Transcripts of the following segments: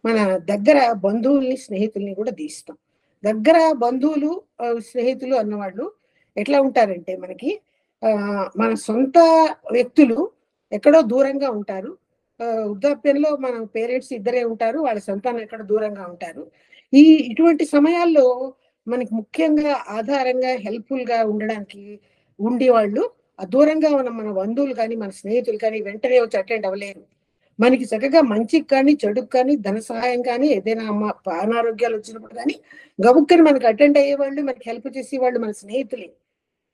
మన దగ్గర బంధువుల్ని స్నేహితుల్ని కూడా తీస్తాం. దగ్గర బంధువులు స్నేహితులు అన్నవాళ్ళు ఎట్లా ఉంటారంటే మనకి మన సొంత వ్యక్తులు ఎక్కడో దూరంగా ఉంటారు. వృద్ధాప్యంలో మన పేరెంట్స్ ఇద్దరే ఉంటారు, వాళ్ళ సంతానం ఎక్కడో దూరంగా ఉంటారు. ఇటువంటి సమయాల్లో మనకి ముఖ్యంగా ఆధారంగా హెల్ప్ఫుల్ గా ఉండడానికి ఉండేవాళ్ళు దూరంగా ఉన్న మన బంధువులు కానీ మన స్నేహితులు కానీ వెంటనే వచ్చి అటెండ్ అవ్వలేరు. మనకి చక్కగా మంచికి కానీ చెడుకు కానీ ధన సహాయం కానీ ఏదైనా అనారోగ్యాలు వచ్చినప్పుడు కానీ గబుక్కని మనకి అటెండ్ అయ్యేవాళ్ళు, మనకి హెల్ప్ చేసేవాళ్ళు మన స్నేహితులే,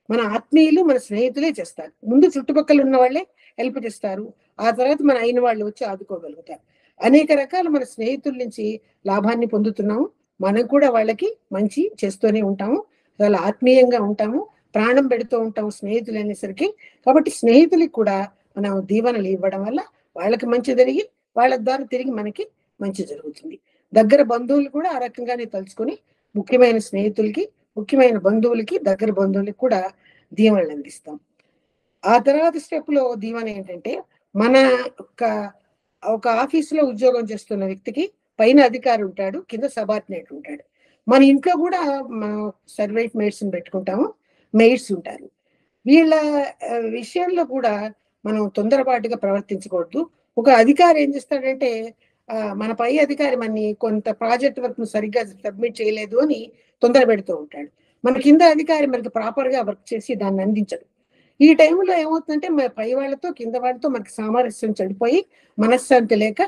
మన ఆత్మీయులు, మన స్నేహితులే చేస్తారు. ముందు చుట్టుపక్కల ఉన్న వాళ్ళే హెల్ప్ చేస్తారు, ఆ తర్వాత మన అయిన వాళ్ళు వచ్చి ఆదుకోగలుగుతారు. అనేక రకాల మన స్నేహితుల నుంచి లాభాన్ని పొందుతున్నాము. మనం కూడా వాళ్ళకి మంచి చేస్తూనే ఉంటాము, చాలా ఆత్మీయంగా ఉంటాము, ప్రాణం పెడుతూ ఉంటాము స్నేహితులు అనేసరికి. కాబట్టి స్నేహితులకి కూడా మనం దీవెనలు ఇవ్వడం వల్ల వాళ్ళకి మంచి జరిగి వాళ్ళ ద్వారా తిరిగి మనకి మంచి జరుగుతుంది. దగ్గర బంధువులు కూడా ఆ రకంగానే తలుచుకొని ముఖ్యమైన స్నేహితులకి, ముఖ్యమైన బంధువులకి, దగ్గర బంధువులకి కూడా దీవెనలు అందిస్తాం. ఆ తర్వాత స్టెప్ లో దీవెన ఏంటంటే మన ఒక ఆఫీసులో ఉద్యోగం చేస్తున్న వ్యక్తికి పైన అధికారి ఉంటాడు, కింద సబార్డినేట్ ఉంటాడు. మన ఇంట్లో కూడా మనం సర్వెంట్ మేట్స్ పెట్టుకుంటాము, మెయిడ్స్ ఉంటారు. వీళ్ళ విషయంలో కూడా మనం తొందరపాటుగా ప్రవర్తించకూడదు. ఒక అధికారి ఏం చేస్తాడంటే మన పై అధికారి మనని కొంత ప్రాజెక్ట్ వర్క్ సరిగ్గా సబ్మిట్ చేయలేదు అని తొందర పెడుతూ ఉంటాడు. మన కింద అధికారి మనకి ప్రాపర్ గా వర్క్ చేసి దాన్ని అందించడు. ఈ టైంలో ఏమవుతుందంటే మన పై వాళ్ళతో కింద వాళ్ళతో మనకి సామరస్యం చెడిపోయి మనశ్శాంతి లేక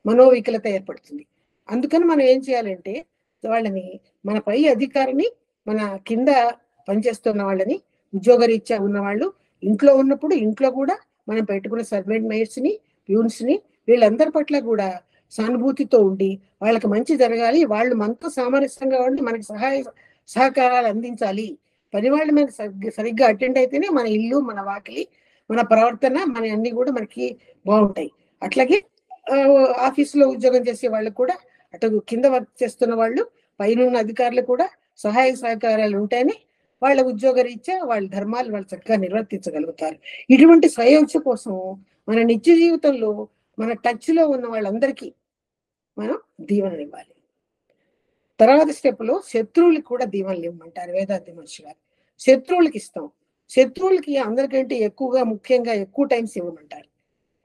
మనోవికలత ఏర్పడుతుంది. అందుకని మనం ఏం చేయాలంటే వాళ్ళని, మన పై అధికారిని, మన కింద పనిచేస్తున్న వాళ్ళని, ఉద్యోగరీత్యా ఉన్న వాళ్ళు ఇంట్లో ఉన్నప్పుడు ఇంట్లో కూడా మనం పెట్టుకున్న సర్వెంట్ మెయిడ్స్ ని, ప్యూన్స్ ని, వీళ్ళందరి పట్ల కూడా సానుభూతితో ఉండి వాళ్ళకి మంచి జరగాలి, వాళ్ళు మనతో సామరస్యంగా ఉండి మనకి సహకారాలు అందించాలి. పని వాళ్ళు మనకి సరిగ్గా అటెండ్ అయితేనే మన ఇల్లు, మన వాకిలి, మన ప్రవర్తన, మన అన్ని కూడా మనకి బాగుంటాయి. అట్లాగే ఆఫీసులో ఉద్యోగం చేసే వాళ్ళు కూడా అటు కింద వర్క్ చేస్తున్న వాళ్ళు, పైన ఉన్న అధికారులు కూడా సహాయ సహకారాలు ఉంటేనే వాళ్ళ ఉద్యోగ రీత్యా వాళ్ళ ధర్మాలు వాళ్ళు చక్కగా నిర్వర్తించగలుగుతారు. ఇటువంటి స్వయంశ కోసం మన నిత్య జీవితంలో మన టచ్ లో ఉన్న వాళ్ళందరికీ మనం దీవెనలు ఇవ్వాలి. తర్వాత స్టెప్ లో శత్రువులకి కూడా దీవెనలు ఇవ్వమంటారు వేదాంతి మహర్షి గారు. శత్రువులకి ఇస్తాం. శత్రువులకి అందరికంటే ఎక్కువగా, ముఖ్యంగా ఎక్కువ టైమ్స్ ఇవ్వమంటారు.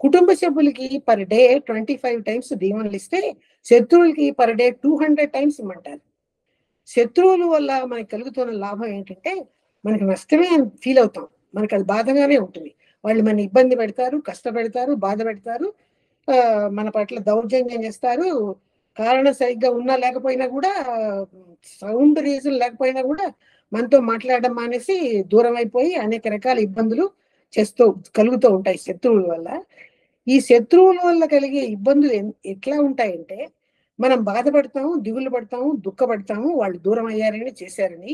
కుటుంబ సభ్యులకి పర్ డే 25 టైమ్స్ దీవెనలు ఇస్తే శత్రువులకి పర్ డే 200 టైమ్స్ ఇవ్వమంటారు. శత్రువుల వల్ల మనకి కలుగుతున్న లాభం ఏంటంటే మనకి నష్టమే ఫీల్ అవుతాం, మనకి అది బాధగానే ఉంటుంది. వాళ్ళు మన ఇబ్బంది పెడతారు, కష్టపెడతారు, బాధ పెడతారు, మన పట్ల దౌర్జన్యం చేస్తారు. కారణం సరిగ్గా ఉన్నా లేకపోయినా కూడా, సౌండ్ రీజన్ లేకపోయినా కూడా మనతో మాట్లాడడం మానేసి దూరం అయిపోయి అనేక రకాల ఇబ్బందులు కలుగుతూ ఉంటాయి శత్రువుల వల్ల. ఈ శత్రువుల వల్ల కలిగే ఇబ్బందులు ఎట్లా ఉంటాయంటే మనం బాధపడతాము, దిగులు పడతాము, దుఃఖపడతాము, వాళ్ళు దూరం అయ్యారని, చేశారని.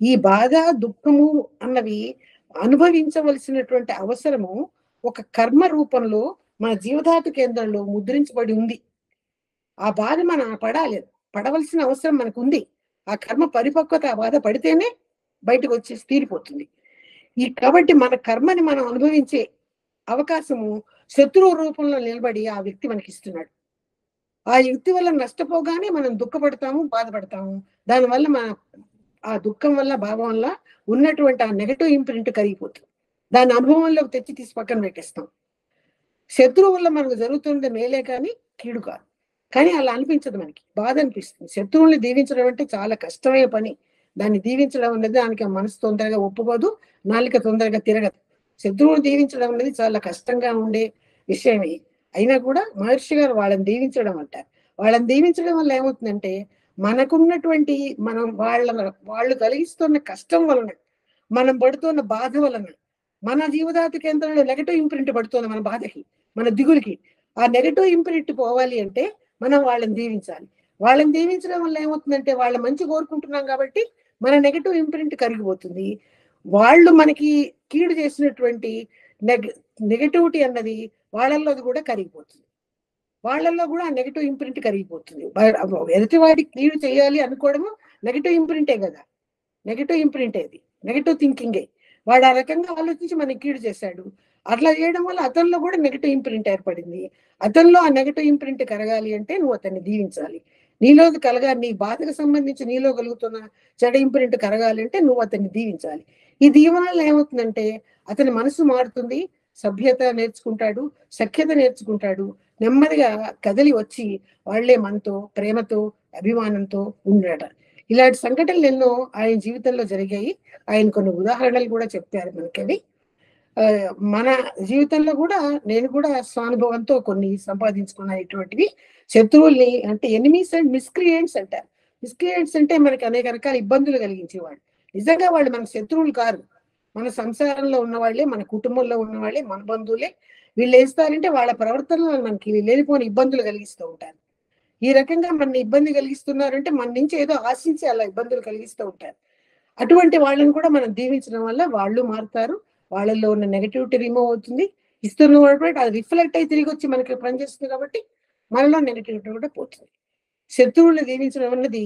ఈ బాధ, దుఃఖము అన్నవి అనుభవించవలసినటువంటి అవసరము ఒక కర్మ రూపంలో మన జీవధాతు కేంద్రంలో ముద్రించబడి ఉంది. ఆ బాధ మనం పడవలసిన అవసరం మనకు ఉంది. ఆ కర్మ పరిపక్వత ఆ బాధ పడితేనే బయటకు వచ్చేసి తీరిపోతుంది. కాబట్టి మన కర్మని మనం అనుభవించే అవకాశము శత్రువు రూపంలో నిలబడి ఆ వ్యక్తి మనకి ఇస్తున్నాడు. ఆ వ్యక్తి వల్ల నష్టపోగానే మనం దుఃఖపడతాము, బాధపడతాము. దానివల్ల మన ఆ దుఃఖం వల్ల, భావం వల్ల ఉన్నటువంటి ఆ నెగటివ్ ఇంప్రింట్ కరిగిపోతుంది. దాని అనుభవంలోకి తెచ్చి తీసి పక్కన పెట్టేస్తాం. శత్రువు వల్ల మనకు జరుగుతుంది మేలే కానీ కీడు కాదు. కానీ అలా అనిపించదు, మనకి బాధ అనిపిస్తుంది. శత్రువుల్ని దీవించడం అంటే చాలా కష్టమైన పని. దాన్ని దీవించడం అనేది దానికి మనసు తొందరగా ఒప్పుకోదు, నాలిక తొందరగా తిరగదు. శత్రువులు దీవించడం అనేది చాలా కష్టంగా ఉండే విషయమే. అయినా కూడా మహర్షి గారు వాళ్ళని దీవించడం అంటారు. వాళ్ళని దీవించడం వల్ల ఏమవుతుందంటే మనకున్నటువంటి వాళ్ళు కలిగిస్తున్న కష్టం వలన, మనం పడుతున్న బాధ వలన, మన జీవధాతు కేంద్రంలో నెగటివ్ ఇంప్రింట్ పడుతుంది మన బాధకి, మన దిగులకి. ఆ నెగటివ్ ఇంప్రింట్ పోవాలి అంటే మనం వాళ్ళని దీవించాలి. వాళ్ళని దీవించడం వల్ల ఏమవుతుందంటే వాళ్ళ మంచి కోరుకుంటున్నాం కాబట్టి మన నెగటివ్ ఇంప్రింట్ కరిగిపోతుంది. వాళ్ళు మనకి కీడు చేసినటువంటి నెగటివిటీ అన్నది వాళ్ళల్లో కూడా కరిగిపోతుంది. వాళ్ళల్లో కూడా ఆ నెగటివ్ ఇంప్రింట్ కరిగిపోతుంది. ఎదుటి వాడికి కీడు చేయాలి అనుకోవడము నెగటివ్ ఇంప్రింటే కదా, నెగటివ్ ఇంప్రింట్ అది, నెగటివ్ థింకింగే. వాడు ఆ రకంగా ఆలోచించి మనకి కీడు చేశాడు. అట్లా చేయడం వల్ల అతనిలో కూడా నెగటివ్ ఇంప్రింట్ ఏర్పడింది. అతనిలో ఆ నెగటివ్ ఇంప్రింట్ కరగాలి అంటే నువ్వు అతన్ని దీవించాలి. నీలోది కలగాలి, నీ బాధకు సంబంధించి నీలో కలుగుతున్న చెడు ఇంప్రింట్ కరగాలి అంటే నువ్వు అతన్ని దీవించాలి. ఈ దీవెనలో ఏమవుతుందంటే అతని మనసు మారుతుంది, సభ్యత నేర్చుకుంటాడు, సఖ్యత నేర్చుకుంటాడు, నెమ్మదిగా కదిలి వచ్చి వాళ్లే మనతో ప్రేమతో అభిమానంతో ఉండట. ఇలాంటి సంఘటనలు ఎన్నో ఆయన జీవితంలో జరిగాయి. ఆయన కొన్ని ఉదాహరణలు కూడా చెప్పారు మనకవి. మన జీవితంలో కూడా నేను కూడా స్వానుభవంతో కొన్ని సంపాదించుకున్న ఇటువంటివి. శత్రువుల్ని అంటే ఎనిమీస్ అండ్ మిస్క్రియేట్స్ అంటారు. మిస్క్రియేట్స్ అంటే మనకి అనేక రకాల ఇబ్బందులు కలిగించేవాళ్ళు. నిజంగా వాళ్ళు మన శత్రువులు కారు, మన సంసారంలో ఉన్న వాళ్ళే, మన కుటుంబంలో ఉన్న వాళ్ళే, మన బంధువులే. వీళ్ళు వేస్తారంటే వాళ్ళ ప్రవర్తనలో మనకి లేనిపోని ఇబ్బందులు కలిగిస్తూ ఉంటారు. ఈ రకంగా మన ఇబ్బంది కలిగిస్తున్నారంటే మన నుంచి ఏదో ఆశించి అలా ఇబ్బందులు కలిగిస్తూ ఉంటారు. అటువంటి వాళ్ళని కూడా మనం దీవించడం వల్ల వాళ్ళు మారుతారు, వాళ్ళల్లో ఉన్న నెగటివిటీ రిమూవ్ అవుతుంది. ఇస్తున్న వాడు అది రిఫ్లెక్ట్ అయి తిరిగి వచ్చి మనకి పనిచేస్తుంది కాబట్టి మనలో నెగటివిటీ కూడా పోతుంది. శత్రువుల్ని దీవించడం అన్నది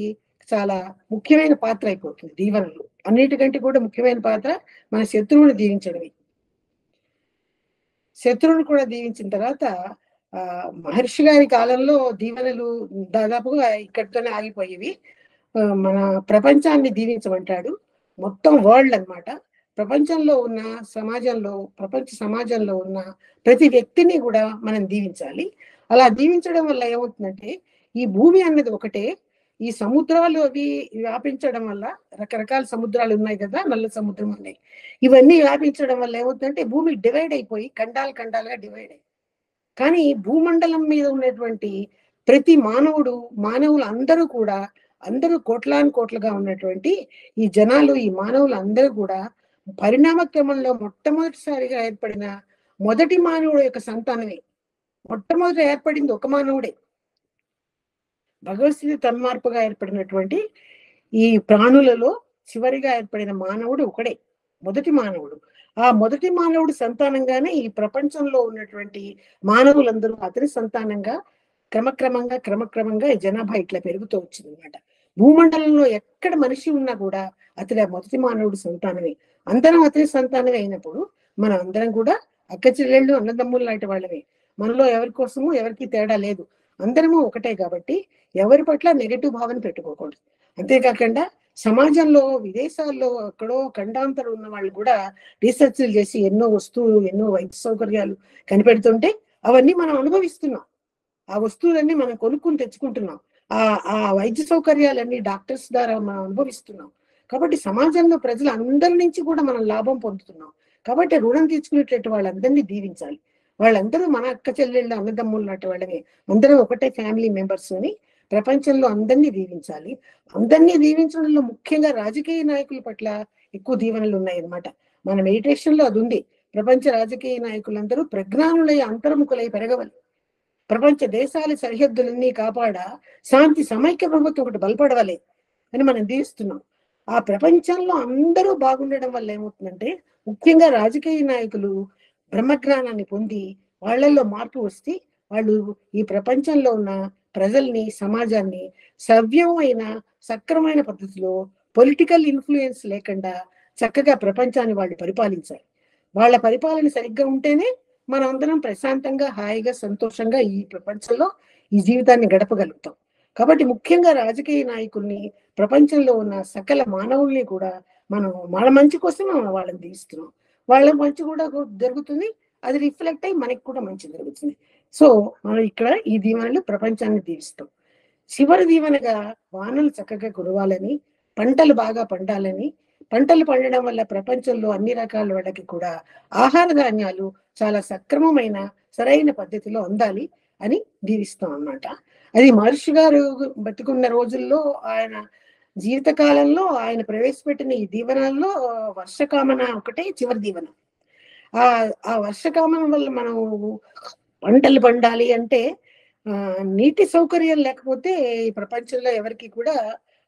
చాలా ముఖ్యమైన పాత్ర అయిపోతుంది దీవెనలు. అన్నిటికంటే కూడా ముఖ్యమైన పాత్ర మన శత్రువుని దీవించడమే. శత్రువుని కూడా దీవించిన తర్వాత మహర్షి గారి కాలంలో దీవెనలు దాదాపుగా ఇక్కడితోనే ఆగిపోయేవి. మన ప్రపంచాన్ని దీవించమంటాడు, మొత్తం వరల్డ్ అన్నమాట. ప్రపంచంలో ఉన్న సమాజంలో, ప్రపంచ సమాజంలో ఉన్న ప్రతి వ్యక్తిని కూడా మనం దీవించాలి. అలా దీవించడం వల్ల ఏమవుతుందంటే ఈ భూమి అన్నది ఒకటే, ఈ సముద్రాలు అవి వ్యాపించడం వల్ల, రకరకాల సముద్రాలు ఉన్నాయి కదా, నల్ల సముద్రం ఉన్నాయి, ఇవన్నీ వ్యాపించడం వల్ల ఏమవుతుందంటే భూమి డివైడ్ అయిపోయి ఖండాలు ఖండాలుగా డివైడ్ అయ్యి, కానీ భూమండలం మీద ఉన్నటువంటి ప్రతి మానవులు అందరూ కూడా, అందరూ కోట్లాను కోట్లుగా ఉన్నటువంటి ఈ జనాలు, ఈ మానవులు అందరూ కూడా పరిణామ క్రమంలో మొట్టమొదటిసారిగా ఏర్పడిన మొదటి మానవుడు యొక్క సంతానమే. మొట్టమొదటి ఏర్పడింది ఒక మానవుడే. భగవద్స్థితి తన్మార్పుగా ఏర్పడినటువంటి ఈ ప్రాణులలో చివరిగా ఏర్పడిన మానవుడు ఒకడే, మొదటి మానవుడు. ఆ మొదటి మానవుడి సంతానంగానే ఈ ప్రపంచంలో ఉన్నటువంటి మానవులందరూ అతని సంతానంగా క్రమక్రమంగా ఈ జనాభా ఇట్లా పెరుగుతూ వచ్చింది అనమాట. భూమండలంలో ఎక్కడ మనిషి ఉన్నా కూడా అతని మొదటి మానవుడి సంతానమే. అందరం అతని సంతానమే అయినప్పుడు మనం అందరం కూడా అక్క చెల్లెళ్ళు, అన్నదమ్ములు లాంటి వాళ్ళమే. మనలో ఎవరి కోసము ఎవరికి తేడా లేదు, అందరము ఒకటే. కాబట్టి ఎవరి పట్ల నెగటివ్ భావన పెట్టుకోకూడదు. అంతేకాకుండా సమాజంలో, విదేశాల్లో ఎక్కడో ఖండాంతరం ఉన్న వాళ్ళు కూడా రీసెర్చ్లు చేసి ఎన్నో వస్తువులు, ఎన్నో వైద్య సౌకర్యాలు కనిపెడుతుంటే అవన్నీ మనం అనుభవిస్తున్నాం. ఆ వస్తువులన్నీ మనం కొనుక్కుని తెచ్చుకుంటున్నాం. ఆ వైద్య సౌకర్యాలన్నీ డాక్టర్స్ ద్వారా మనం అనుభవిస్తున్నాం. కాబట్టి సమాజంలో ప్రజలు అందరి నుంచి కూడా మనం లాభం పొందుతున్నాం. కాబట్టి రుణం తీసుకునేటట్టు వాళ్ళందరినీ దీవించాలి. వాళ్ళందరూ మన అక్క చెల్లెళ్ళు, అన్నదమ్ములు లాంటి వాళ్ళమే, అందరం ఒకటే ఫ్యామిలీ మెంబర్స్ అని ప్రపంచంలో అందరినీ దీవించాలి. అందరినీ దీవించడంలో ముఖ్యంగా రాజకీయ నాయకుల పట్ల ఎక్కువ దీవెనలు ఉన్నాయన్నమాట. మన మెడిటేషన్ లో అది ఉంది. ప్రపంచ రాజకీయ నాయకులందరూ ప్రజ్ఞానులై అంతర్ముఖులై పెరగవాలి. ప్రపంచ దేశాల సరిహద్దులన్నీ కాపాడ శాంతి సమైక్య ప్రభుత్వం ఒకటి బలపడవాలి అని మనం దీవిస్తున్నాం. ఆ ప్రపంచంలో అందరూ బాగుండడం వల్ల ఏమవుతుందంటే ముఖ్యంగా రాజకీయ నాయకులు బ్రహ్మజ్ఞానాన్ని పొంది వాళ్ళల్లో మార్పు వస్తే వాళ్ళు ఈ ప్రపంచంలో ఉన్న ప్రజల్ని, సమాజాన్ని సవ్యమైన సక్రమైన పద్ధతిలో పొలిటికల్ ఇన్ఫ్లుయెన్స్ లేకుండా చక్కగా ప్రపంచాన్ని వాళ్ళు పరిపాలించాలి. వాళ్ళ పరిపాలన సరిగ్గా ఉంటేనే మనం అందరం ప్రశాంతంగా, హాయిగా, సంతోషంగా ఈ ప్రపంచంలో ఈ జీవితాన్ని గడపగలుగుతాం. కాబట్టి ముఖ్యంగా రాజకీయ నాయకుల్ని, ప్రపంచంలో ఉన్న సకల మానవుల్ని కూడా మనం వాళ్ళ మంచి కోసం మనం వాళ్ళని దీవిస్తున్నాం. వాళ్ళ మంచి కూడా జరుగుతుంది, అది రిఫ్లెక్ట్ అయ్యి మనకి కూడా మంచి జరుగుతుంది. సో మనం ఇక్కడ ఈ దీవెనలు ప్రపంచాన్ని దీవిస్తాం. చివరి దీవెనగా వానలు చక్కగా కురవాలని, పంటలు బాగా పండాలని, పంటలు పండడం వల్ల ప్రపంచంలో అన్ని రకాల వాళ్ళకి కూడా ఆహార ధాన్యాలు చాలా సక్రమమైన సరైన పద్ధతిలో అందాలి అని దీవిస్తాం అన్నమాట. అది మహర్షి గారు బతికున్న రోజుల్లో, ఆయన జీవితకాలంలో ఆయన ప్రవేశపెట్టిన ఈ దీవెనల్లో వర్షకామన ఒకటే చివరి దీవెన. ఆ వర్షకామన వల్ల మనం పంటలు పండాలి అంటే నీటి సౌకర్యం లేకపోతే ఈ ప్రపంచంలో ఎవరికి కూడా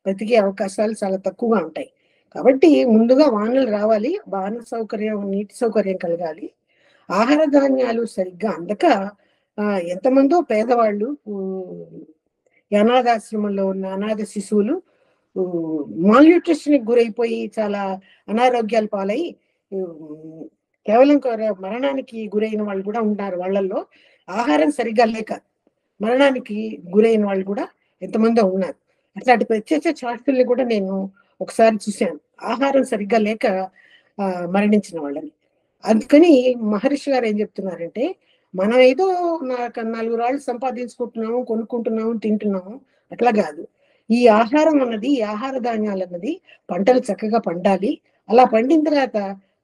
బ్రతికే అవకాశాలు చాలా తక్కువగా ఉంటాయి. కాబట్టి ముందుగా వానలు రావాలి, వాన సౌకర్యం, నీటి సౌకర్యం కలగాలి. ఆహార ధాన్యాలు సరిగ్గా అందక ఎంతమందో పేదవాళ్ళు, అనాథాశ్రమంలో ఉన్న అనాథ శిశువులు మాల్న్యూట్రిషన్ కి గురైపోయి చాలా అనారోగ్యాలు పాలై కేవలం మరణానికి గురైన వాళ్ళు కూడా ఉన్నారు. వాళ్ళల్లో ఆహారం సరిగ్గా లేక మరణానికి గురైన వాళ్ళు కూడా ఎంతమందో ఉన్నారు. అట్లాంటి ప్రత్యక్ష సాక్షుల్ని కూడా నేను ఒకసారి చూశాను, ఆహారం సరిగ్గా లేక మరణించిన వాళ్ళని. అందుకని మహర్షి గారు ఏం చెప్తున్నారంటే, మనం ఏదో నాకు 4 రాళ్ళు సంపాదించుకుంటున్నాము, కొనుక్కుంటున్నాము, తింటున్నాము, అట్లా కాదు. ఈ ఆహారం అన్నది, ఈ ఆహార ధాన్యాలు అన్నది పంటలు చక్కగా పండాలి. అలా పండిన తర్వాత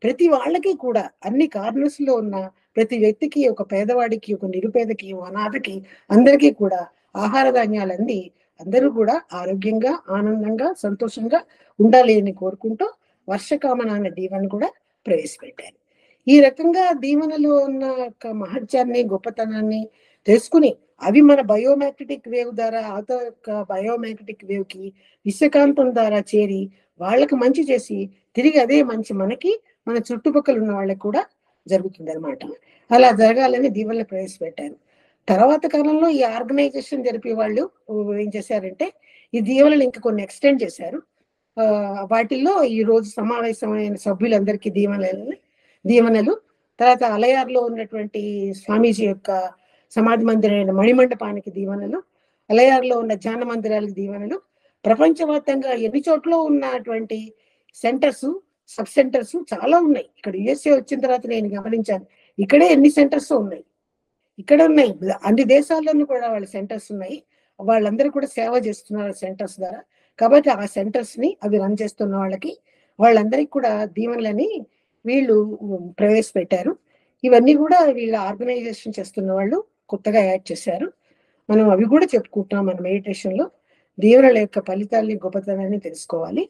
ప్రతి వాళ్ళకి కూడా, అన్ని కార్నర్స్ లో ఉన్న ప్రతి వ్యక్తికి, ఒక పేదవాడికి, ఒక నిరుపేదకి, ఒక అనాథకి, అందరికీ కూడా ఆహార ధాన్యాలన్నీ అందరూ కూడా ఆరోగ్యంగా, ఆనందంగా, సంతోషంగా ఉండాలి అని కోరుకుంటూ వర్షకామన అనే దీవెన కూడా ప్రవేశపెట్టారు. ఈ రకంగా దీవెనలో ఉన్న యొక్క మహత్యాన్ని, గొప్పతనాన్ని తెలుసుకుని అవి మన బయోమాగ్నెటిక్ వేవ్ ద్వారా అవతల యొక్క బయోమాగ్నెటిక్ వేవ్ కి విశ్వకాంతం ద్వారా చేరి వాళ్ళకి మంచి చేసి తిరిగి అదే మంచి మనకి, మన చుట్టుపక్కల ఉన్న వాళ్ళకి కూడా జరుగుతుంది అనమాట. అలా జరగాలని దీవెనలు ప్రవేశపెట్టారు. తర్వాత కాలంలో ఈ ఆర్గనైజేషన్ జరిపే వాళ్ళు ఏం చేశారంటే, ఈ దీవెనలు ఇంకా కొన్ని ఎక్స్టెండ్ చేశారు. వాటిల్లో ఈ రోజు సమావేశమైన సభ్యులందరికీ దీవెనలు, తర్వాత అలయార్లో ఉన్నటువంటి స్వామీజీ యొక్క సమాధి మందిరైన మణిమండపానికి దీవెనలు, అలయార్లో ఉన్న ధ్యాన మందిరాలకు దీవెనలు, ప్రపంచవ్యాప్తంగా ఎన్ని చోట్ల ఉన్నటువంటి సెంటర్స్, సబ్ సెంటర్స్ చాలా ఉన్నాయి. ఇక్కడ యుఎస్ఏ వచ్చిన తర్వాత నేను గమనించాను, ఇక్కడే ఎన్ని సెంటర్స్ ఉన్నాయి, ఇక్కడ ఉన్నాయి, అన్ని దేశాల్లోనూ కూడా వాళ్ళ సెంటర్స్ ఉన్నాయి. వాళ్ళందరూ కూడా సేవ చేస్తున్నారు సెంటర్స్ ద్వారా. కాబట్టి ఆ సెంటర్స్ ని అవి రన్ చేస్తున్న వాళ్ళందరికీ కూడా దీవెనలని వీళ్ళు ప్రవేశపెట్టారు. ఇవన్నీ కూడా వీళ్ళ ఆర్గనైజేషన్ చేస్తున్న వాళ్ళు కొత్తగా యాడ్ చేశారు. మనం అవి కూడా చెప్పుకుంటున్నాం మన మెడిటేషన్ లో. దీవెనల యొక్క ఫలితాల్ని, గొప్పతనాన్ని తెలుసుకోవాలి.